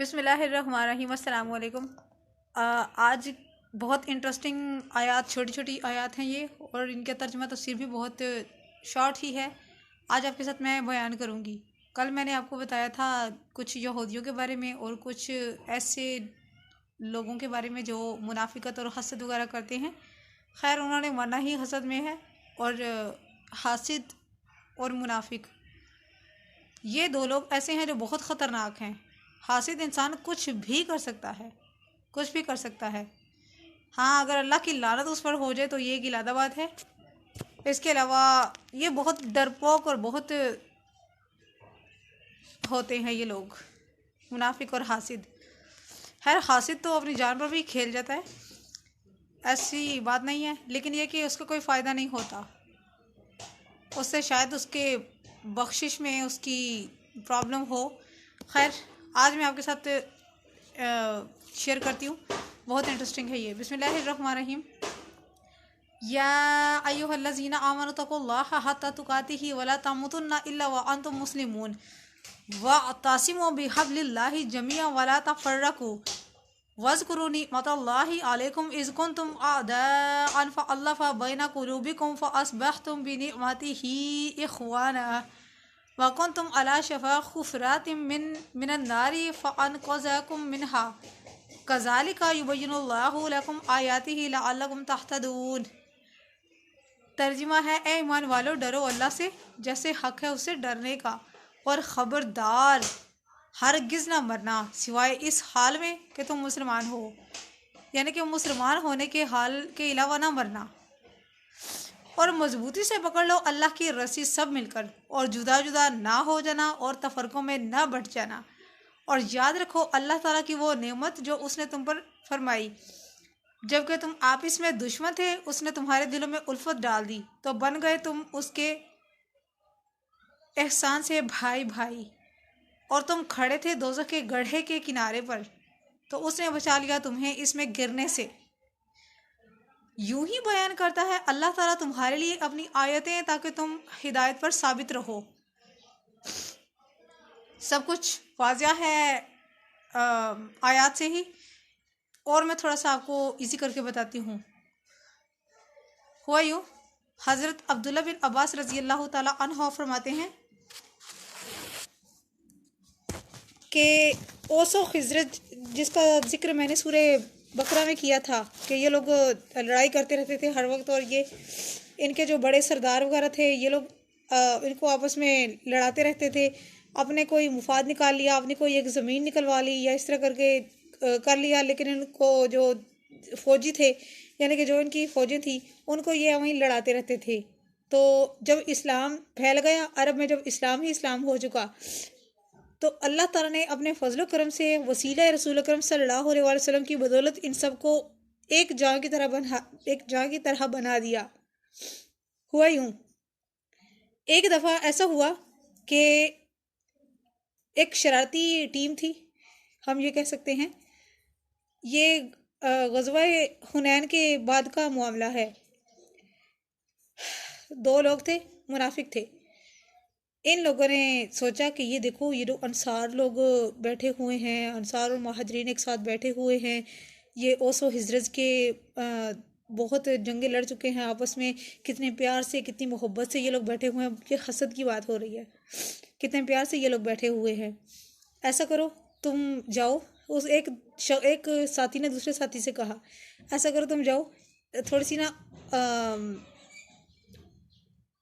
بسم اللہ الرحمن الرحیم۔ السلام علیکم۔ آج بہت انٹرسٹنگ آیات، چھوٹی چھوٹی آیات ہیں یہ، اور ان کا ترجمہ تفسیر بھی بہت شارٹ ہی ہے۔ آج آپ کے ساتھ میں بیان کروں گی۔ کل میں نے آپ کو بتایا تھا کچھ یہودیوں کے بارے میں اور کچھ ایسے لوگوں کے بارے میں جو منافقت اور حسد وغیرہ کرتے ہیں۔ خیر، انہوں نے مرنا ہی حسد میں ہے، اور حاسد اور منافق یہ دو لوگ ایسے ہیں جو بہت خطرناک ہیں۔ حاسد انسان کچھ بھی کر سکتا ہے، کچھ بھی کر سکتا ہے۔ ہاں، اگر اللہ کی لعنت اس پر ہو جائے تو یہ ایک علیحدہ بات ہے۔ اس کے علاوہ یہ بہت ڈرپوک اور بہت ہوتے ہیں یہ لوگ، منافق اور حاسد۔ خیر، حاسد تو اپنی جان پر بھی کھیل جاتا ہے، ایسی بات نہیں ہے، لیکن یہ کہ اس کا کوئی فائدہ نہیں ہوتا، اس سے شاید اس کے بخشش میں اس کی پرابلم ہو۔ خیر، آج میں آپ کے ساتھ شیئر کرتی ہوں، بہت انٹرسٹنگ ہے یہ۔ بسم اللہ الرحمن الرحیم۔ یا ایھا الذین آمنوا اتقوا اللہ حق تقاتہ ولا تموتن الا وانتم مسلمون واعتصموا بحبل اللہ جميعا ولا تفرقوا واذکروا نعمت اللہ علیکم اذ کنتم اعداء فألف بین قلوبکم فاصبحتم بنعمتہ اخوانا وَكُنْتُمْ عَلَى شَفَا حُفْرَةٍ مِّنَ النَّارِ فَأَنْقَذَكُم مِّنْهَا كَذَلِكَ يُبَيِّنُ اللَّهُ لَكُمْ آيَاتِهِ لَعَلَّكُمْ تَهْتَدُونَ۔ ترجمہ ہے، اے ایمان والو، ڈرو اللہ سے جیسے حق ہے اس سے ڈرنے کا، اور خبردار ہرگز نہ مرنا سوائے اس حال میں کہ تم مسلمان ہو، یعنی کہ مسلمان ہونے کے حال کے علاوہ نہ مرنا۔ اور مضبوطی سے پکڑ لو اللہ کی رسی سب مل کر، اور جدا جدا نہ ہو جانا اور تفرقوں میں نہ بٹ جانا، اور یاد رکھو اللہ تعالیٰ کی وہ نعمت جو اس نے تم پر فرمائی۔ جبکہ تم آپس میں دشمن تھے، اس نے تمہارے دلوں میں الفت ڈال دی تو بن گئے تم اس کے احسان سے بھائی بھائی، اور تم کھڑے تھے دوزخ کے گڑھے کے کنارے پر تو اس نے بچا لیا تمہیں اس میں گرنے سے۔ یوں ہی بیان کرتا ہے اللہ تعالیٰ تمہارے لیے اپنی آیتیں تاکہ تم ہدایت پر ثابت رہو۔ سب کچھ واضح ہے آیات سے ہی، اور میں تھوڑا سا آپ کو ایزی کر کے بتاتی ہوں۔ ہوا یوں، حضرت عبداللہ بن عباس رضی اللہ تعالیٰ عنہ فرماتے ہیں کہ اوس و خزرج، جس کا ذکر میں نے سورہ بقرہ میں کیا تھا کہ یہ لوگ لڑائی کرتے رہتے تھے ہر وقت، اور یہ ان کے جو بڑے سردار وغیرہ تھے یہ لوگ ان کو آپس میں لڑاتے رہتے تھے، اپنے کوئی مفاد نکال لیا، اپنی کوئی ایک زمین نکلوا لی یا اس طرح کر کے کر لیا، لیکن ان کو جو فوجی تھے، یعنی کہ جو ان کی فوجیں تھیں، ان کو یہ وہیں لڑاتے رہتے تھے۔ تو جب اسلام پھیل گیا عرب میں، جب اسلام ہی اسلام ہو چکا، تو اللہ تعالیٰ نے اپنے فضل و کرم سے وسیلہ رسول اکرم صلی اللہ علیہ وسلم کی بدولت ان سب کو ایک جان کی طرح بنا دیا۔ ہوا یوں، ایک دفعہ ایسا ہوا کہ ایک شرارتی ٹیم تھی، ہم یہ کہہ سکتے ہیں، یہ غزوہ حنین کے بعد کا معاملہ ہے۔ دو لوگ تھے، منافق تھے۔ ان لوگوں نے سوچا کہ یہ دیکھو، یہ جو انصار لوگ بیٹھے ہوئے ہیں، انصار اور مہاجرین ایک ساتھ بیٹھے ہوئے ہیں، یہ اوس و خزرج کے بہت جنگیں لڑ چکے ہیں آپس میں، کتنے پیار سے کتنی محبت سے یہ لوگ بیٹھے ہوئے ہیں، یہ حسد کی بات ہو رہی ہے، کتنے پیار سے یہ لوگ بیٹھے ہوئے ہیں۔ ایسا کرو، تم جاؤ، اس ایک ساتھی نے دوسرے ساتھی سے کہا، ایسا کرو تم جاؤ، تھوڑی سی نا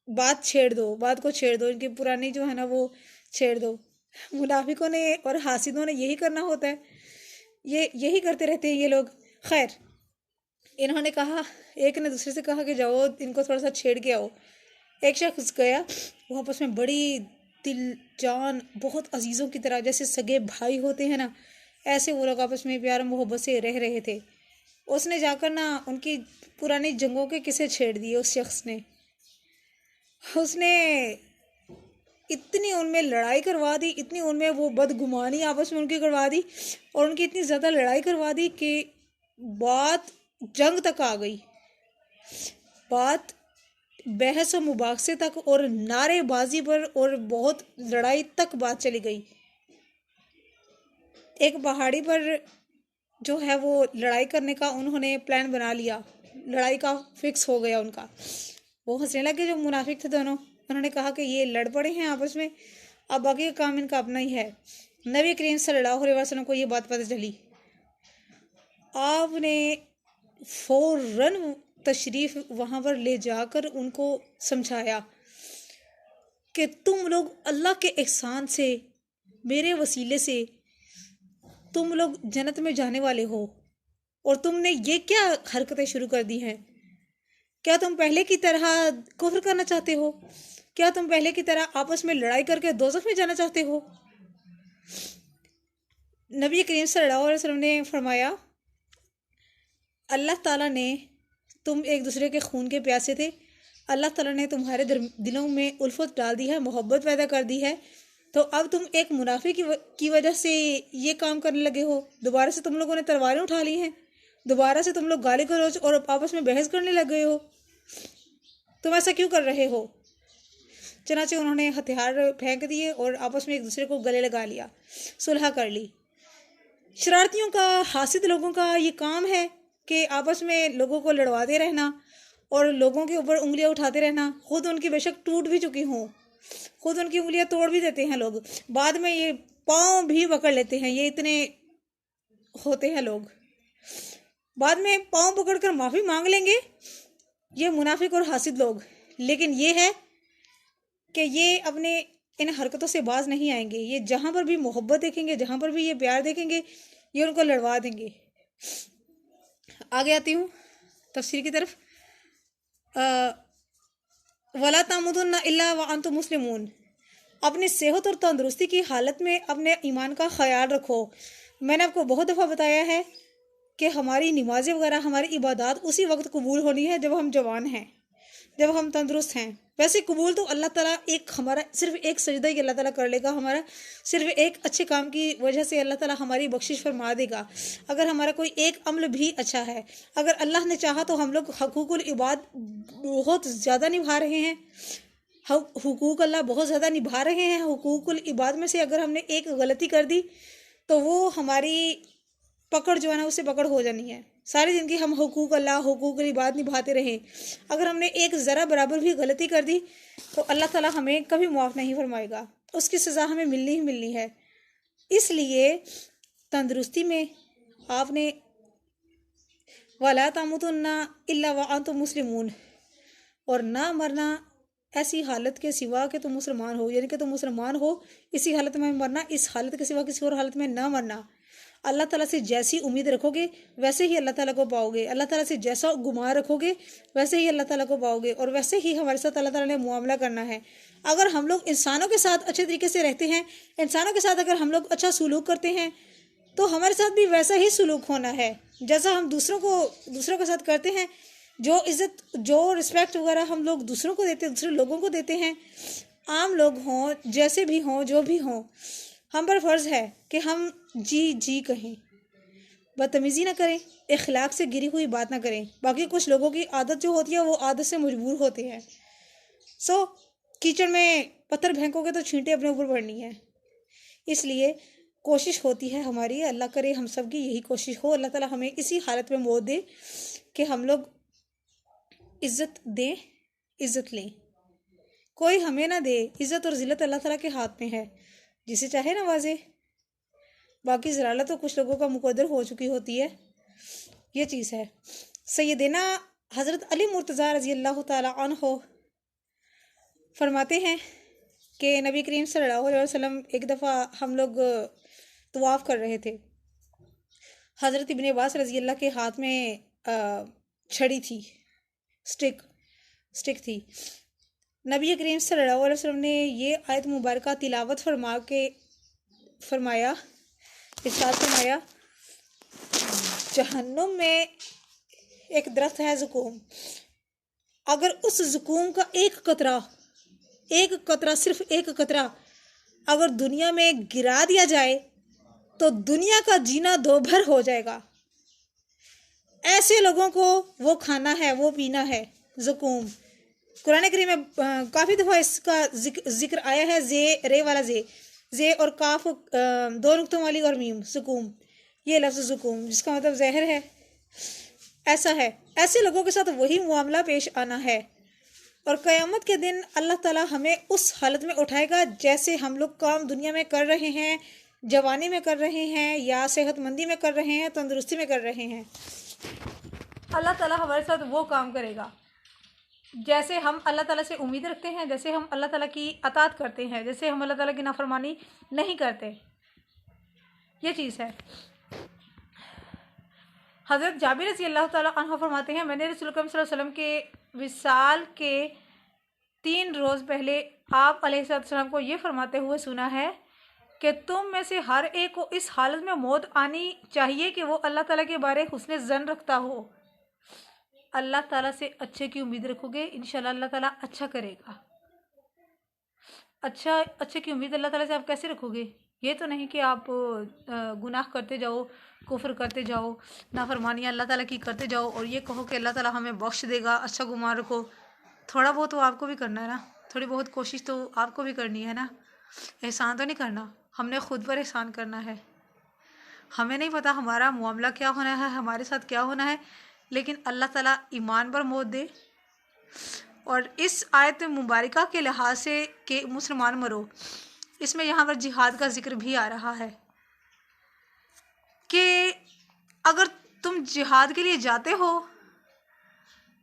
بات کو چھیڑ دو، ان کی پرانی جو ہے نا وہ چھیڑ دو۔ منافقوں نے اور حاسدوں نے یہی کرنا ہوتا ہے، یہی کرتے رہتے ہیں یہ لوگ۔ خیر، انہوں نے کہا، ایک نے دوسرے سے کہا کہ جاؤ ان کو تھوڑا سا چھیڑ کے آؤ۔ ایک شخص گیا، وہ آپس میں بڑی دل جان، بہت عزیزوں کی طرح، جیسے سگے بھائی ہوتے ہیں نا، ایسے وہ لوگ آپس میں پیار محبت سے رہ رہے تھے۔ اس نے جا کر نا ان کی پرانی جنگوں کے قصے چھیڑ دیے۔ اس نے اتنی ان میں لڑائی کروا دی، اتنی ان میں وہ بدگمانی آپس میں ان کی کروا دی، اور ان کی اتنی زیادہ لڑائی کروا دی کہ بات جنگ تک آ گئی، بات بحث و مباحثے تک اور نعرے بازی پر اور بہت لڑائی تک بات چلی گئی۔ ایک پہاڑی پر جو ہے وہ لڑائی کرنے کا انہوں نے پلان بنا لیا، لڑائی کا فکس ہو گیا ان کا. وہ ہنسنے لگے جو منافق تھے دونوں. انہوں نے کہا کہ یہ لڑ پڑے ہیں آپس میں، اب باقی کا کام ان کا اپنا ہی ہے. نبی کریم صلی اللہ علیہ وسلم کو یہ بات پتہ چلی. آپ نے فوراً تشریف وہاں پر لے جا کر ان کو سمجھایا کہ تم لوگ اللہ کے احسان سے، میرے وسیلے سے تم لوگ جنت میں جانے والے ہو، اور تم نے یہ کیا حرکتیں شروع کر دی ہیں؟ کیا تم پہلے کی طرح کفر کرنا چاہتے ہو؟ کیا تم پہلے کی طرح آپس میں لڑائی کر کے دوزخ میں جانا چاہتے ہو؟ نبی کریم صلی اللہ علیہ وسلم نے فرمایا، اللہ تعالیٰ نے، تم ایک دوسرے کے خون کے پیاسے تھے، اللہ تعالیٰ نے تمہارے دلوں میں الفت ڈال دی ہے، محبت پیدا کر دی ہے، تو اب تم ایک منافق کی وجہ سے یہ کام کرنے لگے ہو. دوبارہ سے تم لوگوں نے تلواریں اٹھا لی ہیں، دوبارہ سے تم لوگ گالی گلوچ اور آپس میں بحث کرنے لگ گئے ہو. تم ایسا کیوں کر رہے ہو؟ چنانچہ انہوں نے ہتھیار پھینک دیے اور آپس میں ایک دوسرے کو گلے لگا لیا، صلح کر لی. شرارتیوں کا، حاسد لوگوں کا یہ کام ہے کہ آپس میں لوگوں کو لڑواتے رہنا اور لوگوں کے اوپر انگلیاں اٹھاتے رہنا. خود ان کی بے شک ٹوٹ بھی چکی ہوں، خود ان کی انگلیاں توڑ بھی دیتے ہیں لوگ، بعد میں یہ پاؤں بھی پکڑ لیتے ہیں. یہ اتنے ہوتے ہیں لوگ، بعد میں پاؤں پکڑ کر معافی مانگ لیں گے، یہ منافق اور حاسد لوگ. لیکن یہ ہے کہ یہ اپنے ان حرکتوں سے باز نہیں آئیں گے. یہ جہاں پر بھی محبت دیکھیں گے، جہاں پر بھی یہ پیار دیکھیں گے، یہ ان کو لڑوا دیں گے. آگے آتی ہوں تفسیر کی طرف. وَلَا تَمُوتُنَّ إِلَّا وَأَنْتُمْ مُسْلِمُونَ. اپنی صحت اور تندرستی کی حالت میں اپنے ایمان کا خیال رکھو. میں نے آپ کو بہت دفعہ بتایا ہے کہ ہماری نمازیں وغیرہ، ہماری عبادات اسی وقت قبول ہونی ہے جب ہم جوان ہیں، جب ہم تندرست ہیں. ویسے قبول تو اللہ تعالیٰ ہمارا صرف ایک سجدہ ہی اللہ تعالیٰ کر لے گا، ہمارا صرف ایک اچھے کام کی وجہ سے اللہ تعالیٰ ہماری بخشش فرما دے گا. اگر ہمارا کوئی ایک عمل بھی اچھا ہے، اگر اللہ نے چاہا تو ہم لوگ حقوق العباد بہت زیادہ نبھا رہے ہیں، حقوق اللہ بہت زیادہ نبھا رہے ہیں. حقوق العباد میں سے اگر ہم نے ایک غلطی کر دی تو وہ ہماری پکڑ جو ہے نا، اس سے پکڑ ہو جانی ہے. ساری زندگی ہم حقوق اللہ، حقوق العباد نبھاتے رہیں، اگر ہم نے ایک ذرا برابر بھی غلطی کر دی تو اللہ تعالیٰ ہمیں کبھی معاف نہیں فرمائے گا، اس کی سزا ہمیں ملنی ہی ملنی ہے. اس لیے تندرستی میں آپ نے وَلَا تَمُوتُنَّ إِلَّا وَأَنْتُمْ مُسْلِمُونَ، اور نہ مرنا ایسی حالت کے سوا کہ تم مسلمان ہو، یعنی کہ تم مسلمان ہو اسی حالت میں مرنا، اس حالت کے سوا کسی اور حالت میں نہ مرنا. اللہ تعالیٰ سے جیسی امید رکھو گے ویسے ہی اللہ تعالیٰ کو پاؤ گے، اللہ تعالیٰ سے جیسا گمان رکھو گے ویسے ہی اللہ تعالیٰ کو پاؤ گے، اور ویسے ہی ہمارے ساتھ اللہ تعالیٰ نے معاملہ کرنا ہے. اگر ہم لوگ انسانوں کے ساتھ اچھے طریقے سے رہتے ہیں، انسانوں کے ساتھ اگر ہم لوگ اچھا سلوک کرتے ہیں تو ہمارے ساتھ بھی ویسا ہی سلوک ہونا ہے جیسا ہم دوسروں کے ساتھ کرتے ہیں. جو عزت، جو رسپیکٹ وغیرہ ہم لوگ دوسروں کو دیتے ہیں، دوسرے لوگوں کو دیتے ہیں، عام لوگ ہوں، جیسے بھی ہوں، جو بھی ہوں، ہم پر فرض ہے کہ ہم جی جی کہیں، بدتمیزی نہ کریں، اخلاق سے گری ہوئی بات نہ کریں. باقی کچھ لوگوں کی عادت جو ہوتی ہے وہ عادت سے مجبور ہوتے ہیں. کیچڑ میں پتھر پھینکو گے تو چھینٹیں اپنے اوپر پڑنی ہے. اس لیے کوشش ہوتی ہے ہماری، اللہ کرے ہم سب کی یہی کوشش ہو، اللہ تعالیٰ ہمیں اسی حالت میں موت دے کہ ہم لوگ عزت دیں، عزت لیں. کوئی ہمیں نہ دے، عزت اور ذلت اللہ تعالیٰ کے ہاتھ میں ہے، جسے چاہے نوازے. باقی ضلالت تو کچھ لوگوں کا مقدر ہو چکی ہوتی ہے. یہ چیز ہے. سیدنا حضرت علی مرتضیٰ رضی اللہ تعالیٰ عنہ فرماتے ہیں کہ نبی کریم صلی اللہ علیہ وسلم ایک دفعہ ہم لوگ طواف کر رہے تھے. حضرت ابن عباس رضی اللہ کے ہاتھ میں چھڑی تھی، سٹک تھی. نبی کریم صلی اللہ علیہ وسلم نے یہ آیت مبارکہ تلاوت فرمایا، ارشاد فرمایا، جہنم میں ایک درخت ہے زقوم، اگر اس زقوم کا ایک قطرہ صرف ایک قطرہ اگر دنیا میں گرا دیا جائے تو دنیا کا جینا دوبھر ہو جائے گا. ایسے لوگوں کو وہ کھانا ہے، وہ پینا ہے زقوم. قرآن کریم میں کافی دفعہ اس کا ذکر آیا ہے، رے والا زے، زے اور کاف دو نقطوں والی اور میم زکوم، یہ لفظ زکوم جس کا مطلب زہر ہے، ایسا ہے، ایسے لوگوں کے ساتھ وہی معاملہ پیش آنا ہے، اور قیامت کے دن اللہ تعالیٰ ہمیں اس حالت میں اٹھائے گا جیسے ہم لوگ کام دنیا میں کر رہے ہیں، جوانی میں کر رہے ہیں یا صحت مندی میں کر رہے ہیں، تندرستی میں کر رہے ہیں۔ اللہ تعالیٰ ہمارے ساتھ وہ کام کرے گا جیسے ہم اللہ تعالیٰ سے امید رکھتے ہیں، جیسے ہم اللہ تعالیٰ کی اطاعت کرتے ہیں، جیسے ہم اللہ تعالیٰ کی نافرمانی نہیں کرتے، یہ چیز ہے۔ حضرت جابر رضی اللہ تعالیٰ عنہ فرماتے ہیں، میں نے رسول اکرم صلی اللہ علیہ وسلم کے وصال کے 3 روز پہلے آپ علیہ السلام کو یہ فرماتے ہوئے سنا ہے کہ تم میں سے ہر ایک کو اس حالت میں موت آنی چاہیے کہ وہ اللہ تعالیٰ کے بارے حسن ظن رکھتا ہو۔ اللہ تعالیٰ سے اچھے کی امید رکھو گے، انشاءاللہ اللہ تعالیٰ اچھا کرے گا۔ اچھے کی امید اللہ تعالیٰ سے آپ کیسے رکھو گے؟ یہ تو نہیں کہ آپ گناہ کرتے جاؤ، کفر کرتے جاؤ، نافرمانیاں اللہ تعالیٰ کی کرتے جاؤ اور یہ کہو کہ اللہ تعالیٰ ہمیں بخش دے گا، اچھا گمان رکھو۔ تھوڑا بہت تو آپ کو بھی کرنا ہے نا، تھوڑی بہت کوشش تو آپ کو بھی کرنی ہے نا، احسان تو نہیں کرنا، ہم نے خود پر احسان کرنا ہے۔ ہمیں نہیں پتہ ہمارا معاملہ کیا ہونا ہے، ہمارے ساتھ کیا ہونا ہے، لیکن اللہ تعالیٰ ایمان پر موت دے۔ اور اس آیت مبارکہ کے لحاظ سے کہ مسلمان مرو، اس میں یہاں پر جہاد کا ذکر بھی آ رہا ہے کہ اگر تم جہاد کے لیے جاتے ہو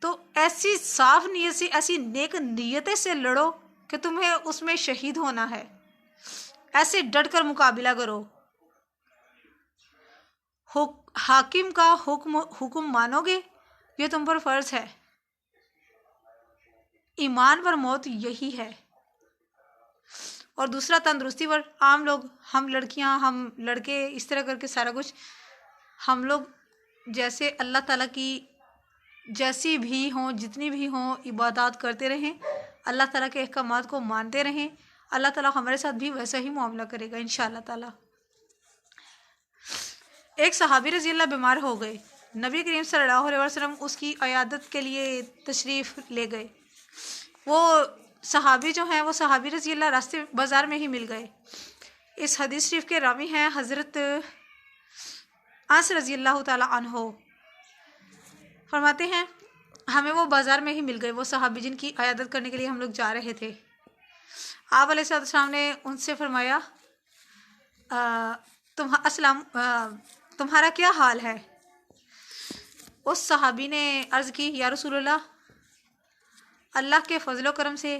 تو ایسی صاف نیت سے، ایسی نیک نیتیں سے لڑو کہ تمہیں اس میں شہید ہونا ہے، ایسے ڈٹ کر مقابلہ کرو، حاکم کا حکم مانو گے، یہ تم پر فرض ہے۔ ایمان پر موت یہی ہے۔ اور دوسرا تندرستی پر، عام لوگ، ہم لڑکیاں، ہم لڑکے، اس طرح کر کے سارا کچھ ہم لوگ جیسے اللہ تعالیٰ کی جیسی بھی ہوں، جتنی بھی ہوں، عبادات کرتے رہیں، اللہ تعالیٰ کے احکامات کو مانتے رہیں، اللہ تعالیٰ ہمارے ساتھ بھی ویسا ہی معاملہ کرے گا انشاءاللہ تعالیٰ۔ ایک صحابی رضی اللہ بیمار ہو گئے، نبی کریم صلی اللہ علیہ وسلم اس کی عیادت کے لیے تشریف لے گئے۔ وہ صحابی جو ہیں، وہ صحابی رضی اللہ راستے بازار میں ہی مل گئے۔ اس حدیث شریف کے راوی ہیں حضرت انس رضی اللہ تعالیٰ عنہ، فرماتے ہیں ہمیں وہ بازار میں ہی مل گئے، وہ صحابی جن کی عیادت کرنے کے لیے ہم لوگ جا رہے تھے۔ آپ علیہ السلام نے ان سے فرمایا تمہارا کیا حال ہے؟ اس صحابی نے عرض کی، یا رسول اللہ کے فضل و کرم سے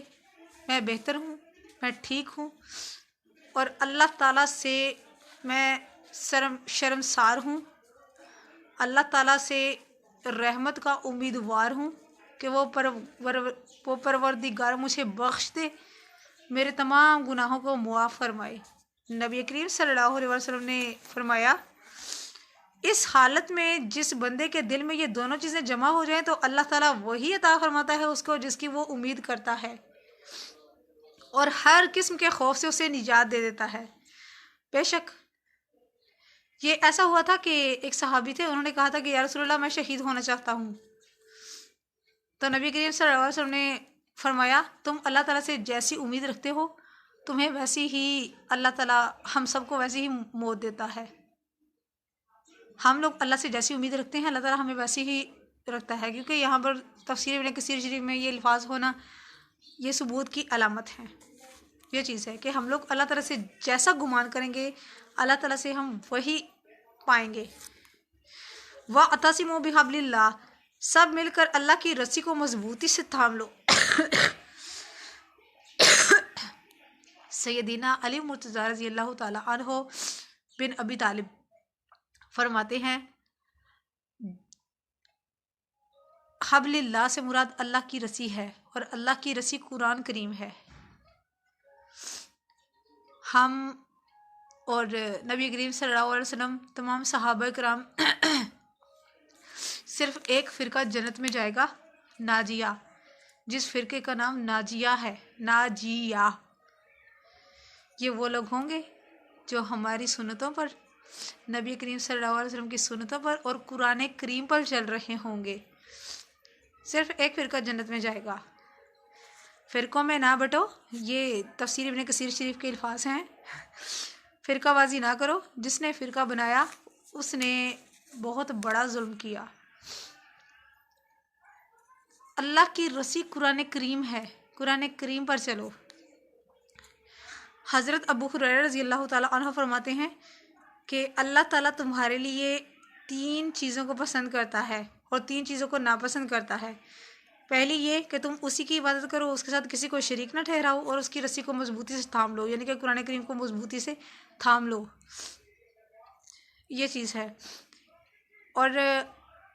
میں بہتر ہوں، میں ٹھیک ہوں، اور اللہ تعالیٰ سے میں شرمسار ہوں، اللہ تعالیٰ سے رحمت کا امیدوار ہوں کہ وہ پروردگار مجھے بخش دے، میرے تمام گناہوں کو معاف فرمائے۔ نبی کریم صلی اللہ علیہ وسلم نے فرمایا، اس حالت میں جس بندے کے دل میں یہ دونوں چیزیں جمع ہو جائیں تو اللہ تعالیٰ وہی عطا فرماتا ہے اس کو جس کی وہ امید کرتا ہے، اور ہر قسم کے خوف سے اسے نجات دے دیتا ہے۔ بے شک یہ ایسا ہوا تھا کہ ایک صحابی تھے، انہوں نے کہا تھا کہ یا رسول اللہ میں شہید ہونا چاہتا ہوں، تو نبی کریم صلی اللہ علیہ وسلم نے فرمایا تم اللہ تعالیٰ سے جیسی امید رکھتے ہو تمہیں ویسی ہی اللہ تعالیٰ ہم سب کو ویسی ہی موت دیتا ہے۔ ہم لوگ اللہ سے جیسی امید رکھتے ہیں اللہ تعالیٰ ہمیں ویسی ہی رکھتا ہے، کیونکہ یہاں پر تفسیر ابن کثیر شریف میں یہ الفاظ ہونا یہ ثبوت کی علامت ہے۔ یہ چیز ہے کہ ہم لوگ اللہ تعالیٰ سے جیسا گمان کریں گے اللہ تعالیٰ سے ہم وہی پائیں گے۔ وَاعْتَصِمُوا بِحَبْلِ اللَّهِ، سب مل کر اللہ کی رسی کو مضبوطی سے تھام لو۔ سیدنا علی مرتضی رضی اللہ تعالیٰ عنہ بن ابی طالب فرماتے ہیں حبل اللہ سے مراد اللہ کی رسی ہے، اور اللہ کی رسی قرآن کریم ہے۔ ہم اور نبی کریم صلی اللہ علیہ وسلم تمام صحابہ کرام صرف ایک فرقہ جنت میں جائے گا، ناجیہ، جس فرقے کا نام ناجیہ ہے، ناجیہ۔ یہ وہ لوگ ہوں گے جو ہماری سنتوں پر، نبی کریم صلی اللہ علیہ وسلم کی سنتوں پر اور قرآن کریم پر چل رہے ہوں گے۔ صرف ایک فرقہ جنت میں جائے گا۔ فرقوں میں نہ بٹو، یہ تفسیر ابن کثیر شریف کے الفاظ ہیں. فرقہ بازی نہ کرو، جس نے فرقہ بنایا اس نے بہت بڑا ظلم کیا. اللہ کی رسی قرآن کریم ہے، قرآن کریم پر چلو. حضرت ابو ہریرہ رضی اللہ تعالیٰ عنہ فرماتے ہیں کہ اللہ تعالیٰ تمہارے لیے 3 چیزوں کو پسند کرتا ہے اور 3 چیزوں کو ناپسند کرتا ہے. پہلی یہ کہ تم اسی کی عبادت کرو، اس کے ساتھ کسی کو شریک نہ ٹھہراؤ، اور اس کی رسی کو مضبوطی سے تھام لو، یعنی کہ قرآن کریم کو مضبوطی سے تھام لو. یہ چیز ہے. اور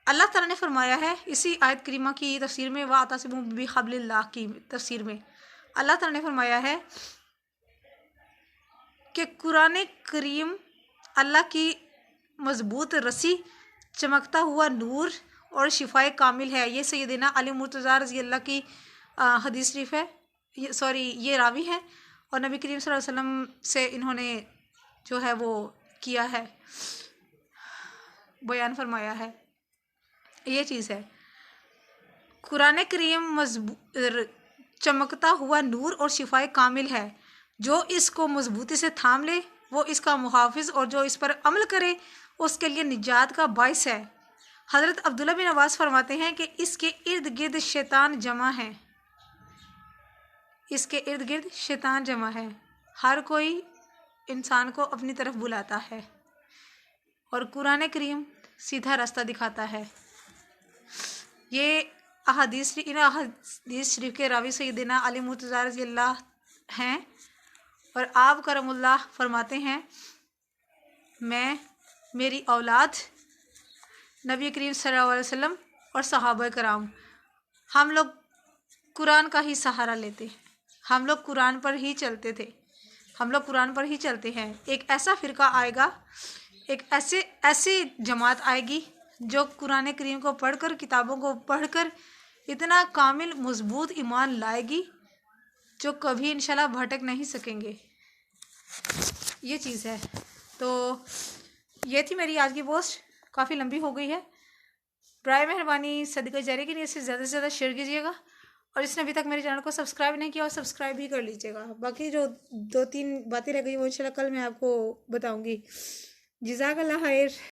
اللہ تعالیٰ نے فرمایا ہے اسی آیت کریمہ کی تفسیر میں، وَاعْتَصِمُوا بِحَبْلِ اللَّهِ کی تفسیر میں اللہ تعالیٰ نے فرمایا ہے کہ قرآن کریم اللہ کی مضبوط رسی، چمکتا ہوا نور اور شفائے کامل ہے. یہ سیدنا علی مرتضیٰ رضی اللہ کی حدیث شریف ہے، یہ راوی ہے، اور نبی کریم صلی اللہ علیہ وسلم سے انہوں نے جو ہے وہ کیا ہے، بیان فرمایا ہے. یہ چیز ہے. قرآن کریم چمکتا ہوا نور اور شفائے کامل ہے. جو اس کو مضبوطی سے تھام لے وہ اس کا محافظ، اور جو اس پر عمل کرے اس کے لیے نجات کا باعث ہے. حضرت عبداللہ بن عباس فرماتے ہیں کہ اس کے ارد گرد شیطان جمع ہے، اس کے ارد گرد شیطان جمع ہے. ہر کوئی انسان کو اپنی طرف بلاتا ہے، اور قرآن کریم سیدھا راستہ دکھاتا ہے. یہ ان احادیث شریف کے راوی سیدنا علی مرتضیٰ رضی اللہ ہیں، اور آپ کرم اللہ فرماتے ہیں میں، میری اولاد، نبی کریم صلی اللہ علیہ وسلم اور صحابہ کرام، ہم لوگ قرآن کا ہی سہارا لیتے ہیں، ہم لوگ قرآن پر ہی چلتے تھے، ہم لوگ قرآن پر ہی چلتے ہیں. ایک ایسا فرقہ آئے گا، ایک ایسی جماعت آئے گی جو قرآن کریم کو پڑھ کر، کتابوں کو پڑھ کر اتنا کامل مضبوط ایمان لائے گی جو کبھی انشاءاللہ بھٹک نہیں سکیں گے. یہ چیز ہے. تو یہ تھی میری آج کی پوسٹ، کافی لمبی ہو گئی ہے. برائے مہربانی صدقہ جاریہ کی نیت سے زیادہ شیئر کیجیے گا، اور جس نے ابھی تک میرے چینل کو سبسکرائب نہیں کیا اور سبسکرائب بھی کر لیجیے گا. باقی جو 2-3 باتیں رہ گئی وہ انشاءاللہ کل میں آپ کو بتاؤں گی. جزاک اللہ خیر.